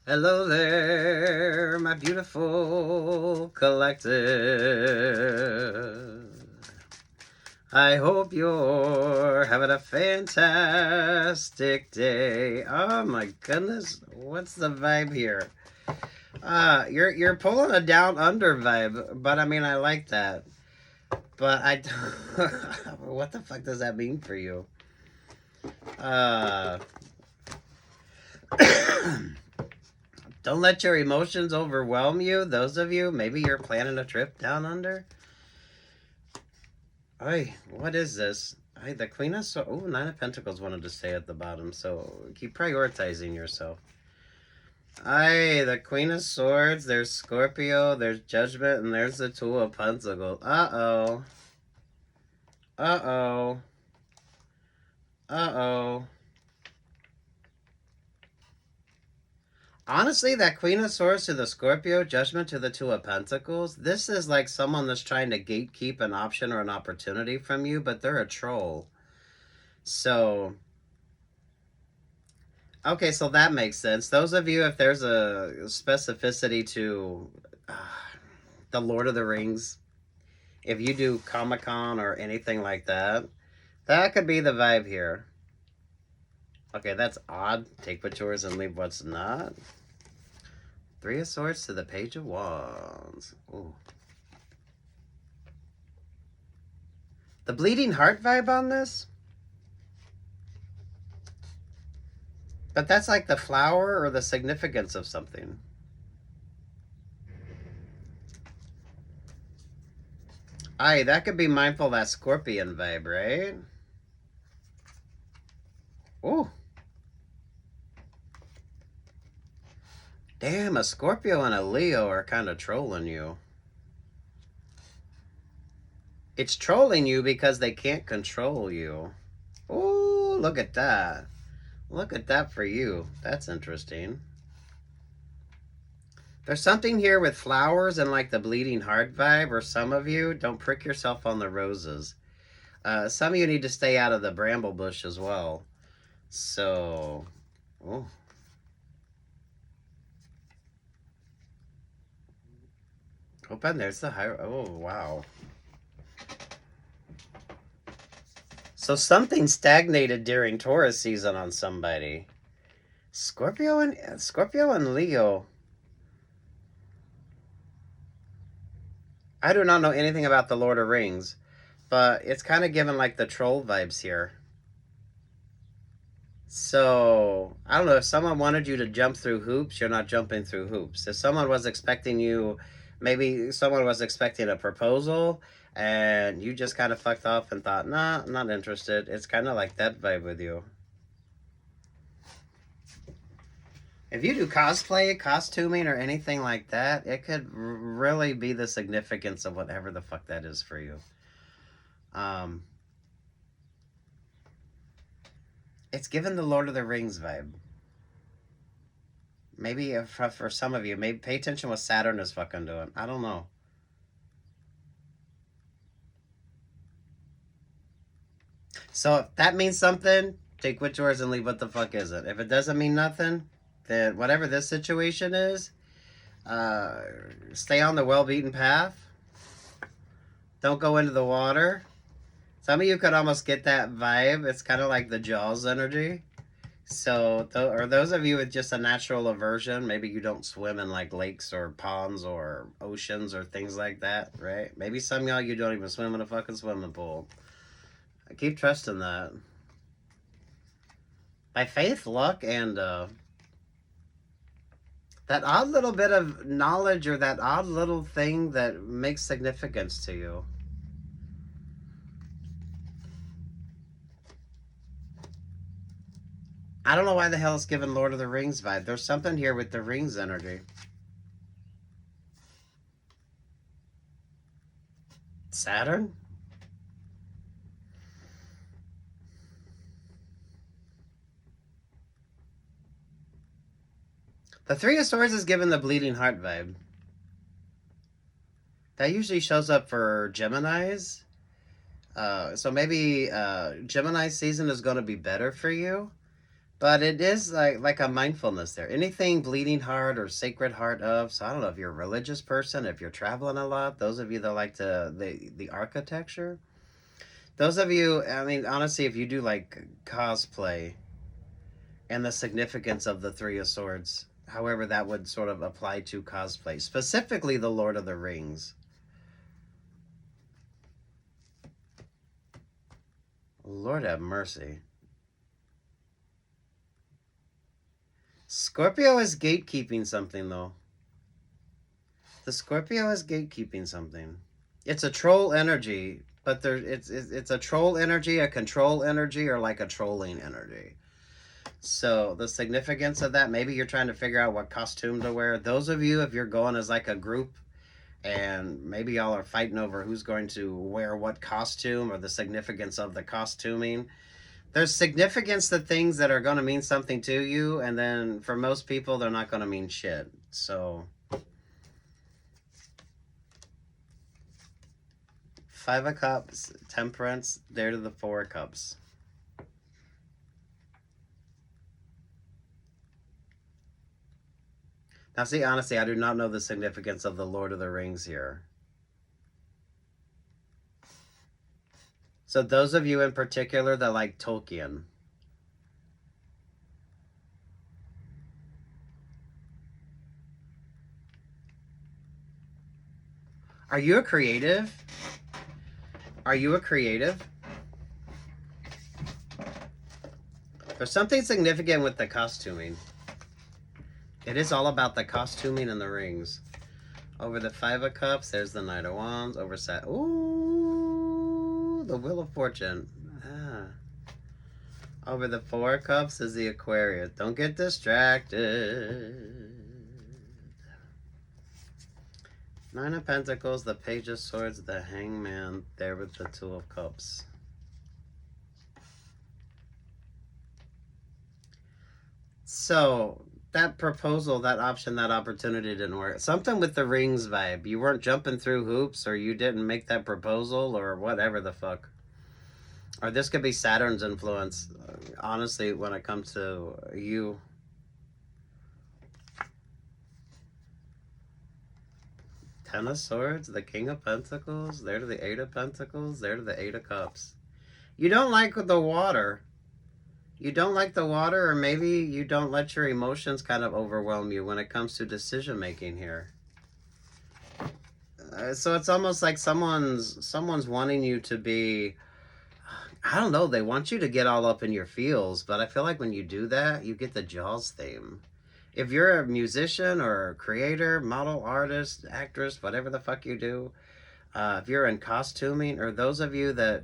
Hello there, my beautiful collective. I hope you're having a fantastic day. Oh my goodness, what's the vibe here? You're pulling a down under vibe, but I mean I like that. But what the fuck does that mean for you? Uh Don't let your emotions overwhelm you. Those of you, maybe you're planning a trip down under. Ay, what is this? Ay, the Queen of Swords. Oh, Nine of Pentacles wanted to stay at the bottom, so keep prioritizing yourself. Ay, the Queen of Swords. There's Scorpio. There's Judgment, and there's the Two of Pentacles. Uh-oh. Uh-oh. Uh-oh. Honestly, that Queen of Swords to the Scorpio, Judgment to the Two of Pentacles, this is like someone that's trying to gatekeep an option or an opportunity from you, but they're a troll. So, okay, so that makes sense. Those of you, if there's a specificity to the Lord of the Rings, if you do Comic-Con or anything like that, that could be the vibe here. Okay, that's odd. Take what's yours and leave what's not. Three of Swords to the Page of Wands. Ooh. The bleeding heart vibe on this? But that's like the flower or the significance of something. Aye, that could be mindful of that Scorpion vibe, right? Ooh. Damn, a Scorpio and a Leo are kind of trolling you. It's trolling you because they can't control you. Ooh, look at that. Look at that for you. That's interesting. There's something here with flowers and like the bleeding heart vibe, or some of you, don't prick yourself on the roses. Some of you need to stay out of the bramble bush as well. So, oh. Open, there's the high, oh, wow. So something stagnated during Taurus season on somebody. Scorpio and Leo. I do not know anything about the Lord of Rings, but it's kind of given like the troll vibes here. So, I don't know, if someone wanted you to jump through hoops, you're not jumping through hoops. If someone was expecting you, maybe someone was expecting a proposal, and you just kind of fucked off and thought, nah, I'm not interested. It's kind of like that vibe with you. If you do cosplay, costuming, or anything like that, it could really be the significance of whatever the fuck that is for you. It's given the Lord of the Rings vibe. Maybe for some of you, maybe pay attention what Saturn is fucking doing. I don't know. So if that means something, take what's yours and leave what the fuck isn't. If it doesn't mean nothing, then whatever this situation is, stay on the well-beaten path. Don't go into the water. Some of you could almost get that vibe. It's kind of like the Jaws energy. So, or those of you with just a natural aversion, maybe you don't swim in like lakes or ponds or oceans or things like that, right? Maybe some of y'all, you don't even swim in a fucking swimming pool. I keep trusting that. By faith, luck, and that odd little bit of knowledge or that odd little thing that makes significance to you. I don't know why the hell it's giving Lord of the Rings vibe. There's something here with the rings energy. Saturn? The Three of Swords is given the bleeding heart vibe. That usually shows up for Geminis. So maybe Gemini season is going to be better for you. But it is like a mindfulness there. Anything bleeding heart or sacred heart of. So I don't know if you're a religious person, if you're traveling a lot. Those of you that like the architecture. Those of you, I mean, honestly, if you do like cosplay and the significance of the Three of Swords, however that would sort of apply to cosplay, specifically the Lord of the Rings. Lord have mercy. Scorpio is gatekeeping something, though. The Scorpio is gatekeeping something. It's a troll energy, but it's a troll energy, a control energy, or like a trolling energy. So the significance of that, maybe you're trying to figure out what costume to wear. Those of you, if you're going as like a group, and maybe y'all are fighting over who's going to wear what costume or the significance of the costuming. There's significance to things that are going to mean something to you, and then for most people, they're not going to mean shit. So, Five of Cups, Temperance, there to the Four of Cups. Now, see, honestly, I do not know the significance of the Lord of the Rings here. So those of you in particular that like Tolkien, are you a creative? Are you a creative? There's something significant with the costuming. It is all about the costuming and the rings. Over the Five of Cups, there's the Knight of Wands. Over ooh, the Wheel of Fortune. Ah. Over the Four of Cups is the Aquarius. Don't get distracted. Nine of Pentacles, the Page of Swords, the Hangman, there with the Two of Cups. So, that proposal, that option, that opportunity didn't work. Something with the rings vibe. You weren't jumping through hoops, or you didn't make that proposal, or whatever the fuck. Or this could be Saturn's influence, honestly, when it comes to you. Ten of Swords, the King of Pentacles, there to the Eight of Pentacles, there to the Eight of Cups. You don't like the water. You don't like the water, or maybe you don't let your emotions kind of overwhelm you when it comes to decision making here. So it's almost like someone's wanting you to be, I don't know, they want you to get all up in your feels, but I feel like when you do that, you get the Jaws theme. If you're a musician or a creator, model, artist, actress, whatever the fuck you do, if you're in costuming, or those of you that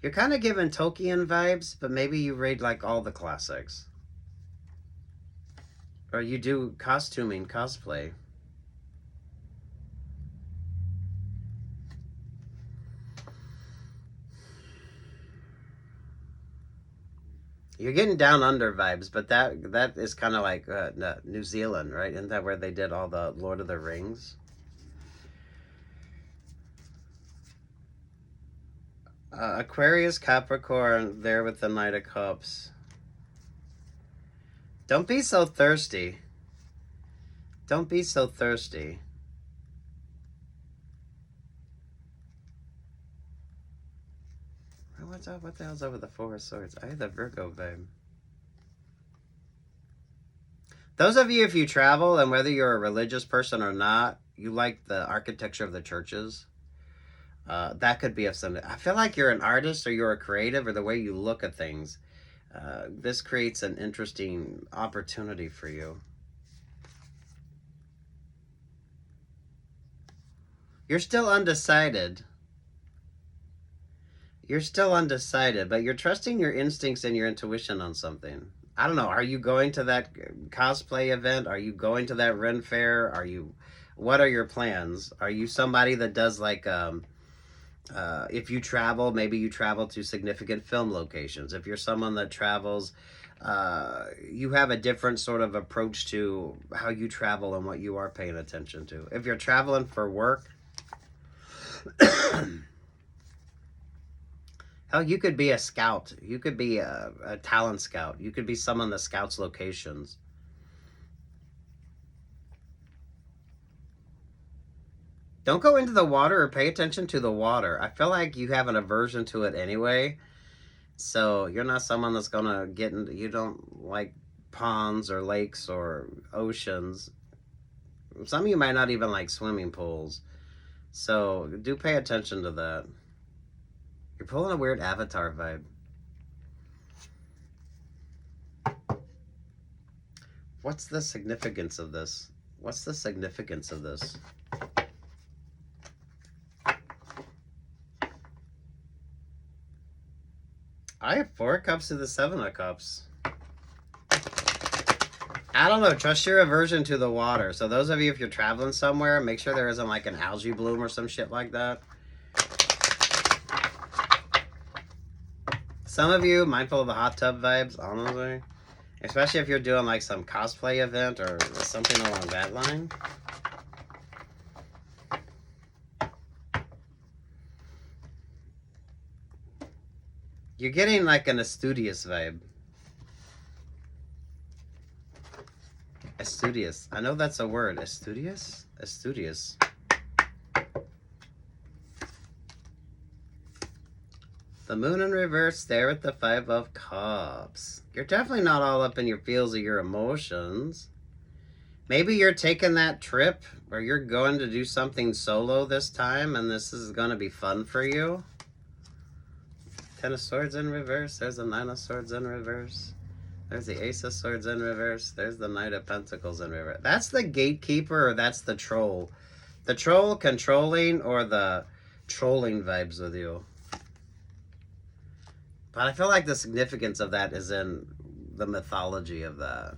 you're kind of giving Tolkien vibes, but maybe you read like all the classics, or you do costuming, cosplay. You're getting down under vibes, but that is kind of like New Zealand, right? Isn't that where they did all the Lord of the Rings? Aquarius, Capricorn, there with the Knight of Cups. Don't be so thirsty. Don't be so thirsty. What's up? What the hell's over the Four of Swords? I have the Virgo vibe. Those of you, if you travel, and whether you're a religious person or not, you like the architecture of the churches. That could be of some. I feel like you're an artist, or you're a creative, or the way you look at things. This creates an interesting opportunity for you. You're still undecided. You're still undecided, but you're trusting your instincts and your intuition on something. I don't know. Are you going to that cosplay event? Are you going to that Ren Fair? What are your plans? Are you somebody that does like, if you travel, maybe you travel to significant film locations. If you're someone that travels, you have a different sort of approach to how you travel and what you are paying attention to. If you're traveling for work, Hell, you could be a scout. You could be a talent scout. You could be someone that scouts locations. Don't go into the water or pay attention to the water. I feel like you have an aversion to it anyway. So you're not someone that's going to get into... You don't like ponds or lakes or oceans. Some of you might not even like swimming pools. So do pay attention to that. You're pulling a weird Avatar vibe. What's the significance of this? What's the significance of this? I have 4 cups to the 7 of cups. I don't know. Trust your aversion to the water. So those of you, if you're traveling somewhere, make sure there isn't like an algae bloom or some shit like that. Some of you, mindful of the hot tub vibes, honestly. Especially if you're doing like some cosplay event or something along that line. You're getting like an studious vibe. Studious. I know that's a word. Studious? Studious. The moon in reverse there with the 5 of cups. You're definitely not all up in your feels of your emotions. Maybe you're taking that trip where you're going to do something solo this time and this is going to be fun for you. 10 of Swords in reverse. There's the 9 of Swords in reverse. There's the Ace of Swords in reverse. There's the Knight of Pentacles in reverse. That's the gatekeeper or that's the troll. The troll controlling or the trolling vibes with you. But I feel like the significance of that is in the mythology of that.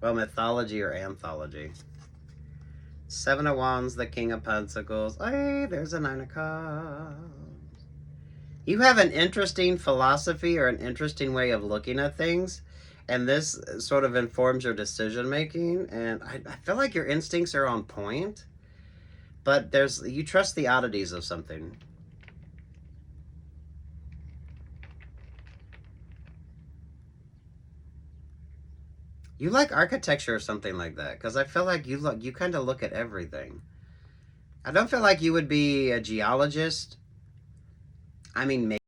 Well, mythology or anthology. 7 of Wands, the King of Pentacles. Hey, there's a 9 of Cups. You have an interesting philosophy or an interesting way of looking at things, and this sort of informs your decision making. And I feel like your instincts are on point, but you trust the oddities of something. You like architecture or something like that, because I feel like you kind of look at everything. I don't feel like you would be a geologist. I mean, maybe.